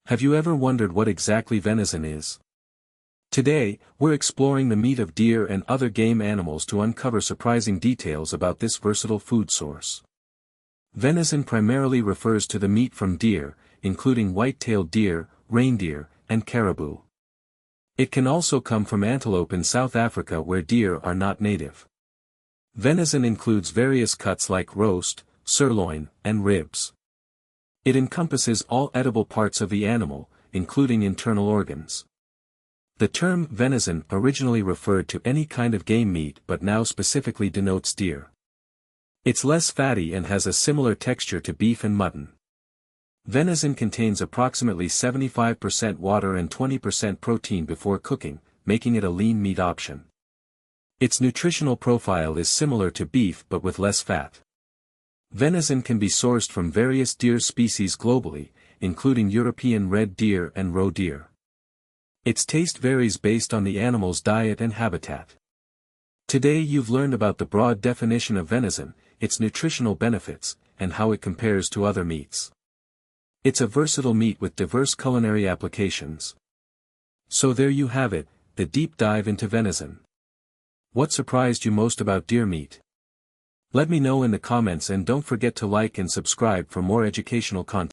Have you ever wondered what exactly venison is? Today, we're exploring the meat of deer and other game animals to uncover surprising details about this versatile food source. Venison primarily refers to the meat from deer, including white-tailed deer, reindeer, and caribou. It can also come from antelope in South Africa where deer are not native. Venison includes various cuts like roast, sirloin, and ribs. It encompasses all edible parts of the animal, including internal organs. The term venison originally referred to any kind of game meat but now specifically denotes deer. It's less fatty and has a similar texture to beef and mutton. Venison contains approximately 75% water and 20% protein before cooking, making it a lean meat option. Its nutritional profile is similar to beef but with less fat. Venison can be sourced from various deer species globally, including European red deer and roe deer. Its taste varies based on the animal's diet and habitat. Today you've learned about the broad definition of venison, its nutritional benefits, and how it compares to other meats. It's a versatile meat with diverse culinary applications. So there you have it, the deep dive into venison. What surprised you most about deer meat? Let me know in the comments and don't forget to like and subscribe for more educational content.